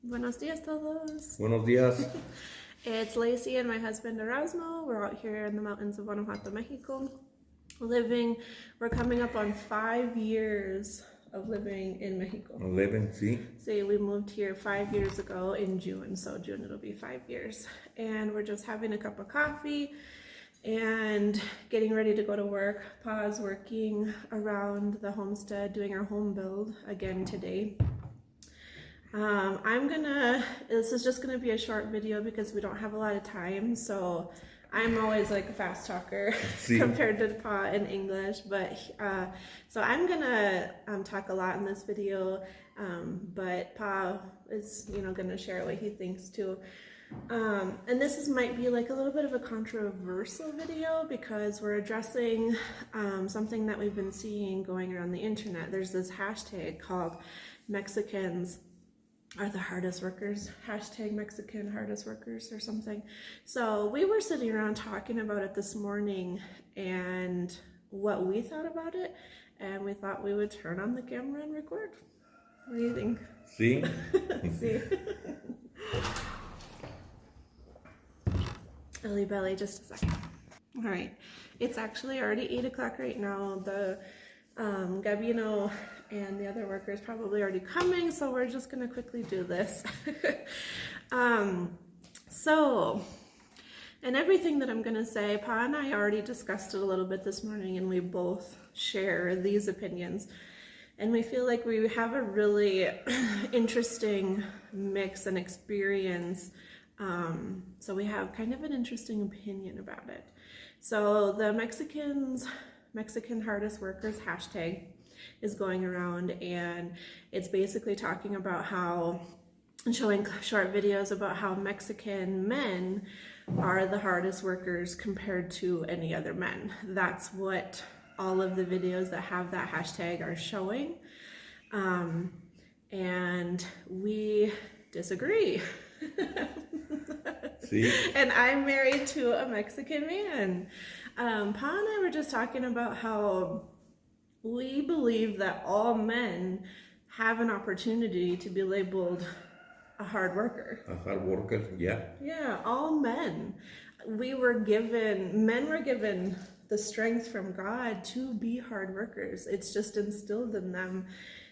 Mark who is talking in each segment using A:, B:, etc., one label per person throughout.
A: Buenos dias todos.
B: Buenos días.
A: It's Lacey and my husband Erasmo. We're out here in the mountains of Guanajuato, Mexico. We're coming up on 5 years of living in Mexico.
B: 11, sí.
A: See, we moved here 5 years ago in June, so June it'll be 5 years. And we're just having a cup of coffee and getting ready to go to work. Pa's working around the homestead, doing our home build again today. This is just gonna be a short video because we don't have a lot of time, so I'm always like a fast talker compared to Pa in English, but so I'm gonna talk a lot in this video, but Pa is gonna share what he thinks too. And this might be like a little bit of a controversial video because we're addressing something that we've been seeing going around the internet. There's this hashtag called Mexicans are the hardest workers, hashtag Mexican hardest workers or something. So we were sitting around talking about it this morning and what we thought about it, and we thought we would turn on the camera and record. What do you think?
B: Sí.
A: See? Illy belly, just a second. All right, it's actually already 8 o'clock right now. The Gabino and the other workers probably already coming, so we're just gonna quickly do this. And everything that I'm gonna say, Pa and I already discussed it a little bit this morning, and we both share these opinions. And we feel like we have a really interesting mix and experience. So we have kind of an interesting opinion about it. So the Mexican hardest workers hashtag is going around, and it's basically talking about how, and showing short videos about how Mexican men are the hardest workers compared to any other men. That's what all of the videos that have that hashtag are showing. And we disagree.
B: Sí.
A: And I'm married to a Mexican man. Pa and I were just talking about how we believe that all men have an opportunity to be labeled a hard worker.
B: A hard worker, yeah.
A: Yeah, all men. Men were given the strength from God to be hard workers. It's just instilled in them.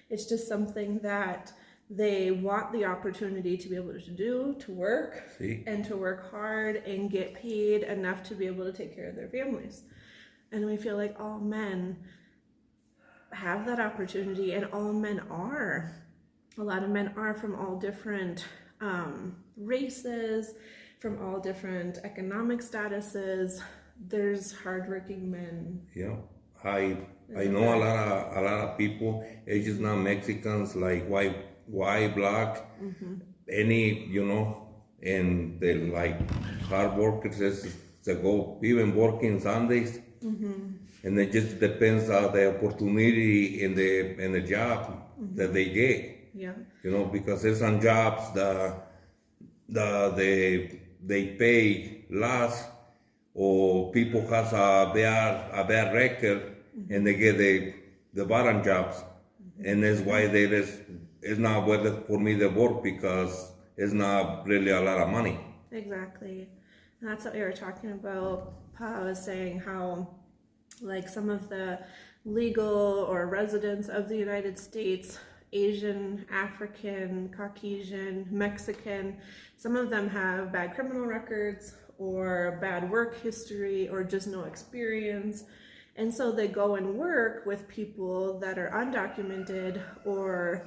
A: It's just something that they want the opportunity to be able to do, to work,
B: Sí.
A: and to work hard and get paid enough to be able to take care of their families. And we feel like all men have that opportunity, and all men are. A lot of men are from all different races, from all different economic statuses. There's hardworking men.
B: Yeah. I know a lot of people, it's just not Mexicans, like white, black, any, and they like hard workers they go even working Sundays. And it just depends on the opportunity in the job that they get.
A: Yeah.
B: Because there's some jobs they pay less, or people has a bad record, and they get the bottom jobs, and that's why it's not worth it for me to work, because it's not really a lot of money.
A: Exactly. And that's what we were talking about. Pa was saying how, like, some of the legal or residents of the United States, Asian, African, Caucasian, Mexican, some of them have bad criminal records or bad work history or just no experience. And so they go and work with people that are undocumented or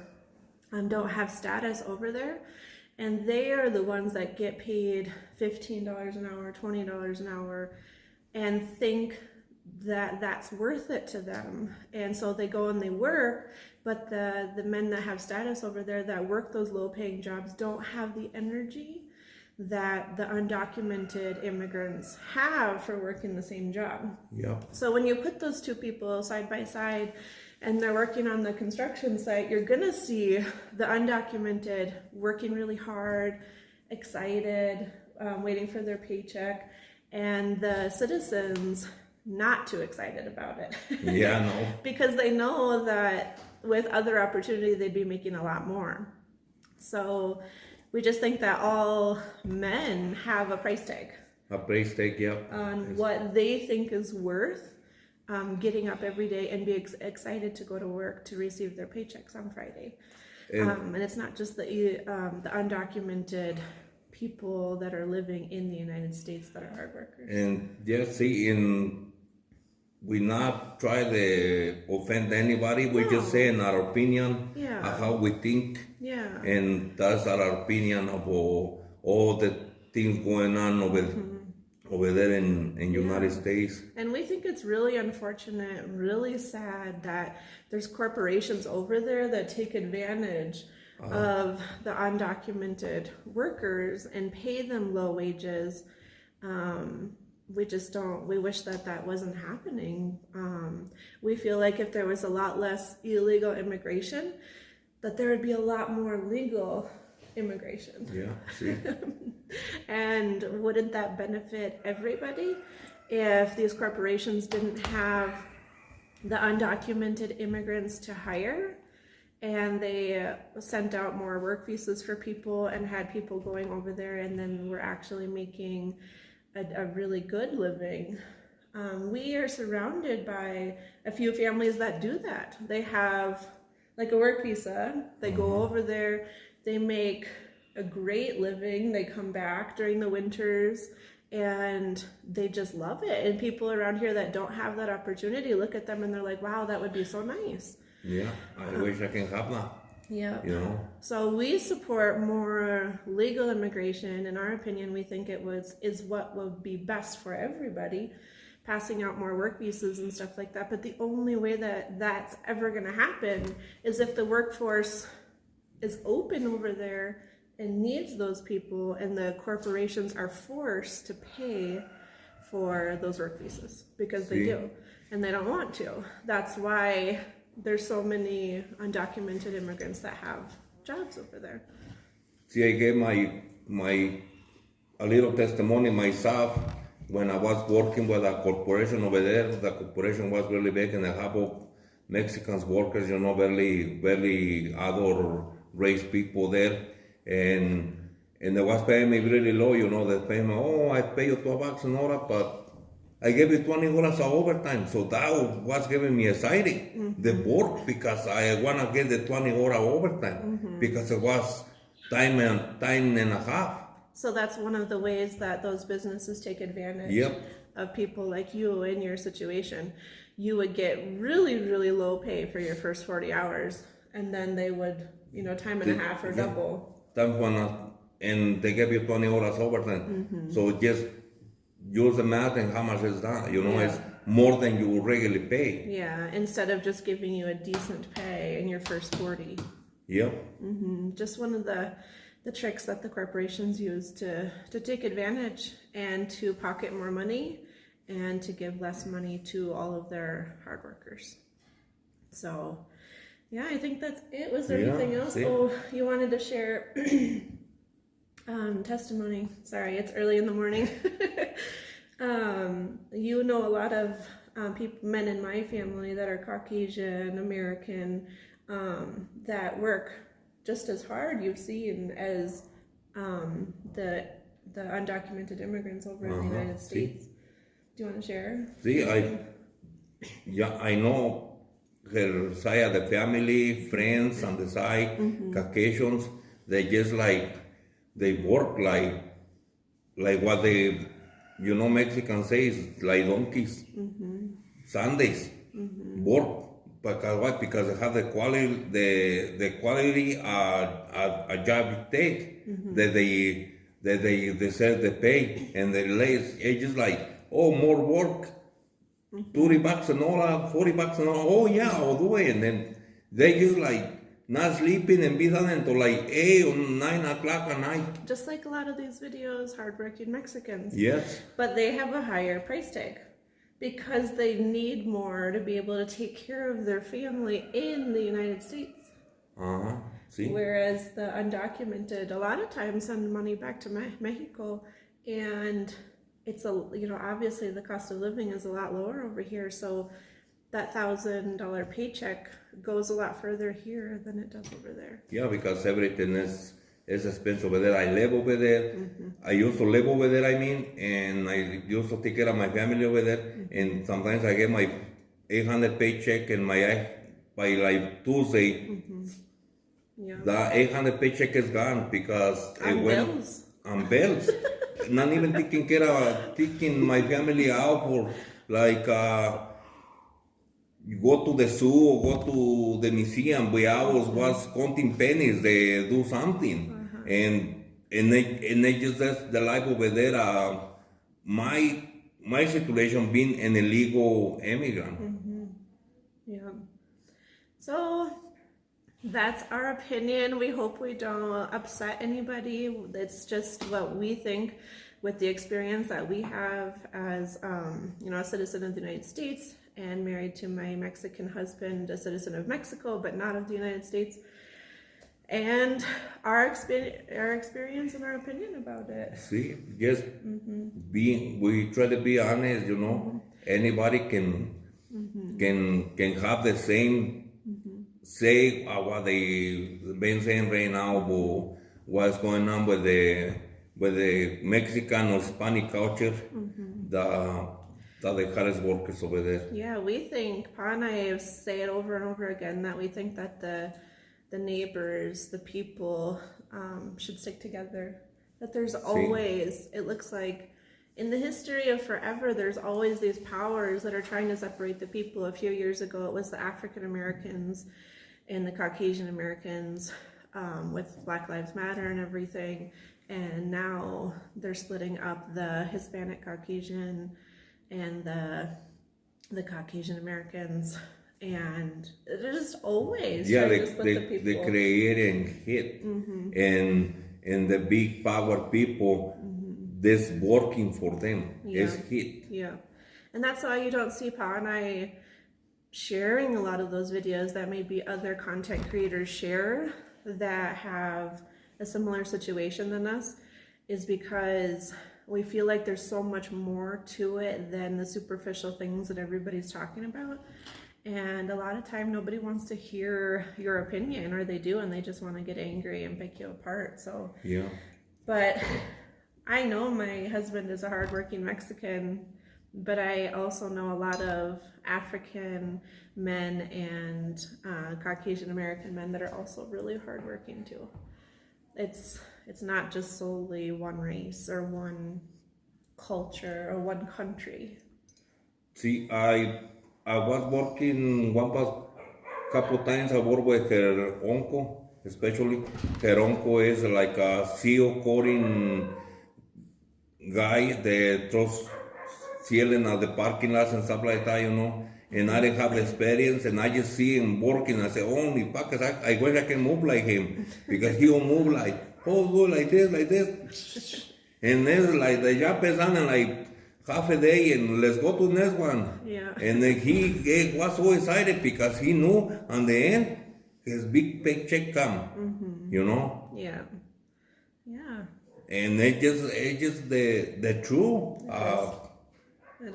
A: don't have status over there. And they are the ones that get paid $15 an hour, $20 an hour, and think that that's worth it to them. And so they go and they work, but the men that have status over there that work those low-paying jobs don't have the energy that the undocumented immigrants have for working the same job.
B: Yeah.
A: So when you put those two people side by side and they're working on the construction site, you're gonna see the undocumented working really hard, excited, waiting for their paycheck, and the citizens not too excited about it.
B: Yeah, no.
A: Because they know that with other opportunity, they'd be making a lot more. So we just think that all men have a price tag
B: A price tag, yep.
A: on what they think is worth getting up every day and be excited to go to work to receive their paychecks on Friday. And it's not just the undocumented people that are living in the United States that are hard workers.
B: And yes, see, we not try to offend anybody. We just say in our opinion of how we think.
A: Yeah.
B: And that's our opinion of all the things going on over there in United States.
A: And we think it's really unfortunate, really sad that there's corporations over there that take advantage of the undocumented workers and pay them low wages. We just don't, we wish that that wasn't happening. We feel like if there was a lot less illegal immigration, that there would be a lot more legal immigration.
B: Yeah, see.
A: And wouldn't that benefit everybody if these corporations didn't have the undocumented immigrants to hire, and they sent out more work visas for people and had people going over there, and then we're actually making a really good living. We are surrounded by a few families that do that. They have like a work visa, they go over there, they make a great living, they come back during the winters, and they just love it. And people around here that don't have that opportunity look at them and they're like, wow, that would be so nice.
B: Yeah, I wish I can have that.
A: Yeah.
B: You know?
A: So we support more legal immigration. In our opinion, we think is what would be best for everybody, passing out more work visas and stuff like that. But the only way that that's ever going to happen is if the workforce is open over there and needs those people, and the corporations are forced to pay for those work visas because they do, and they don't want to. That's why there's so many undocumented immigrants that have jobs over there.
B: See, I gave my a little testimony myself when I was working with a corporation over there. The corporation was really big, and they have Mexicans workers, you know, very other race people there, and they was paying me really low, you know. They pay me, I pay you $12 an hour, but I gave you 20 hours of overtime, so that was giving me exciting, the work, because I want to get the 20 hour overtime, because it was time and a half.
A: So that's one of the ways that those businesses take advantage of people like you in your situation. You would get really, really low pay for your first 40 hours, and then they would, time and a half or double.
B: And they give you 20 hours overtime. So just use the math and how much is that? It's more than you regularly pay.
A: Yeah, instead of just giving you a decent pay in your first 40.
B: Yep.
A: Just one of the tricks that the corporations use to take advantage and to pocket more money and to give less money to all of their hard workers. So, yeah, I think that's it. Was there anything else? Oh, you wanted to share testimony. Sorry, it's early in the morning. You know a lot of men in my family that are Caucasian American that work just as hard, you've seen, as the undocumented immigrants over in the United States. Do you want to share?
B: I know her side of the family, friends on the side, Caucasians. They just they work like what they, Mexicans say is like donkeys. Sundays work. Because what? Because they have the quality a job take that they say they pay, and it's just more work, $30 an hour, $40 an hour. Oh yeah, I'll do it. And then they just not sleeping and be done until 8 or 9 o'clock at night.
A: Just like a lot of these videos, hardworking Mexicans.
B: Yes. But
A: they have a higher price tag, because they need more to be able to take care of their family in the United States.
B: See?
A: Whereas the undocumented a lot of times send money back to Mexico, and it's obviously the cost of living is a lot lower over here, so that $1,000 paycheck goes a lot further here than it does over there.
B: Yeah, because everything is it's expensive over there. I live over there. I used to live over there, and I used to take care of my family over there. And sometimes I get my 800 paycheck, and by like Tuesday,
A: Yeah.
B: the 800 paycheck is gone because it
A: On
B: went
A: bills.
B: on bills. Not even taking my family out for like you go to the zoo or go to the museum. We always was counting pennies. They do something, and they just that's the life over there. My situation being an illegal immigrant.
A: Yeah. So that's our opinion. We hope we don't upset anybody. It's just what we think with the experience that we have as, a citizen of the United States and married to my Mexican husband, a citizen of Mexico, but not of the United States. And our experience and our opinion about it.
B: See, just we try to be honest. Anybody can have the same say what they been saying right now about what's going on with the Mexican or Hispanic culture, the hardest workers over there.
A: Yeah, we think, Pa and I say it over and over again, that we think that the neighbors, the people, should stick together. That there's always, it looks like, in the history of forever, there's always these powers that are trying to separate the people. A few years ago, it was the African Americans and the Caucasian Americans, with Black Lives Matter and everything. And now they're splitting up the Hispanic Caucasian and the Caucasian Americans. And they're just always trying to split the people.
B: They create and hit, and the big power people, this working for them is hit.
A: Yeah, and that's why you don't see Pa and I sharing a lot of those videos that maybe other content creators share that have a similar situation than us, is because we feel like there's so much more to it than the superficial things that everybody's talking about. And a lot of time nobody wants to hear your opinion, or they do, and they just want to get angry and pick you apart. So
B: yeah,
A: but I know my husband is a hardworking Mexican, but I also know a lot of African men and Caucasian American men that are also really hardworking too. It's not just solely one race or one culture or one country.
B: See, I was working couple times. I worked with her uncle, especially. Her uncle is like a seal coating guy that throws ceiling at the parking lots and stuff like that, And I didn't have the experience, and I just see him working. I say, only because I wish I can move like him, because he will move like, do like this. And then like the job is done in like half a day, and let's go to the next one.
A: Yeah.
B: And then he was so excited because he knew on the end his big paycheck come,
A: Yeah. Yeah.
B: And it's just the truth.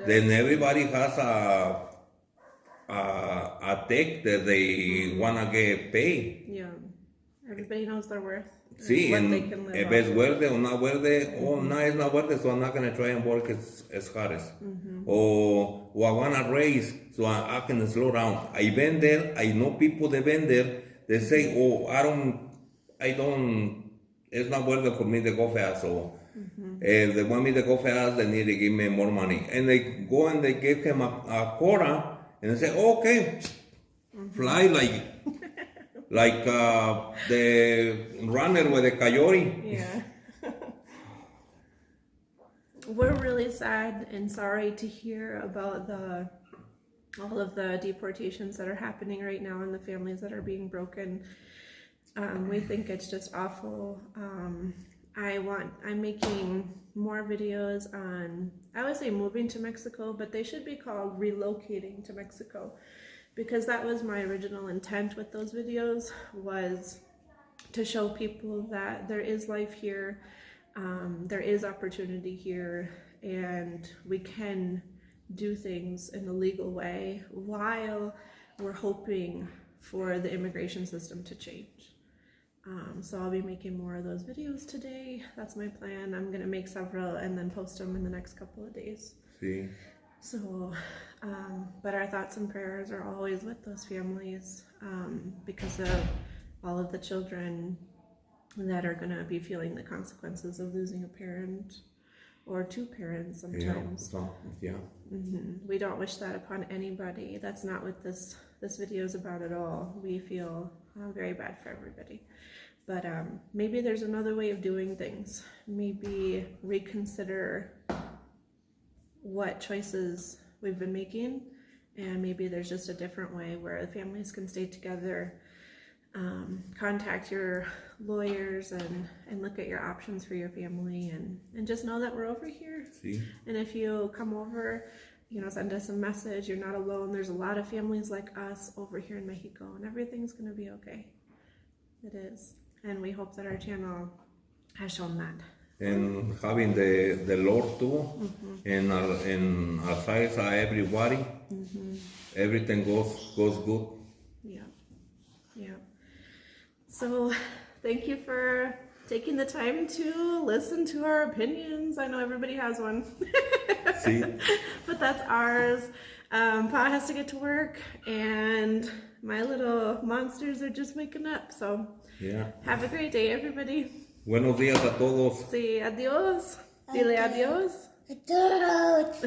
B: Then everybody has a take that they wanna get paid.
A: Yeah. Everybody knows their worth.
B: See,
A: what
B: and
A: they can live
B: if
A: off
B: it's
A: of.
B: worth it or not worth it, no, it's not worth it, so I'm not gonna try and work as hard as. Or I wanna raise, so I can slow down. I been there, I know people that been there, they say, I don't, it's not worth it for me to go fast, so if they want me to go fast, they need to give me more money. And they go and they give him a quota, and they say, okay, fly like the runner with the coyote.
A: Yeah. We're really sad and sorry to hear about all of the deportations that are happening right now and the families that are being broken. We think it's just awful. I'm making more videos on, I would say moving to Mexico, but they should be called relocating to Mexico, because that was my original intent with those videos, was to show people that there is life here, there is opportunity here, and we can do things in a legal way while we're hoping for the immigration system to change. So I'll be making more of those videos today. That's my plan. I'm gonna make several and then post them in the next couple of days.
B: Sí.
A: So, but our thoughts and prayers are always with those families, because of all of the children that are gonna be feeling the consequences of losing a parent or two parents sometimes.
B: Yeah.
A: We don't wish that upon anybody. That's not what this video is about at all. We feel very bad for everybody. But maybe there's another way of doing things. Maybe reconsider what choices we've been making, and maybe there's just a different way where the families can stay together. Contact your lawyers and look at your options for your family, and just know that we're over here.
B: Sí.
A: And if you come over, send us a message. You're not alone. There's a lot of families like us over here in Mexico, and everything's gonna be okay. It is. And we hope that our channel has shown that.
B: And having the Lord too, and our sides are everybody, everything goes good.
A: Yeah. So thank you for taking the time to listen to our opinions. I know everybody has one.
B: Sí.
A: But that's ours. Pa has to get to work, and my little monsters are just waking up. So
B: Yeah.
A: have a great day, everybody.
B: Buenos días a todos.
A: Sí, adiós. Dile adiós.
C: Adiós.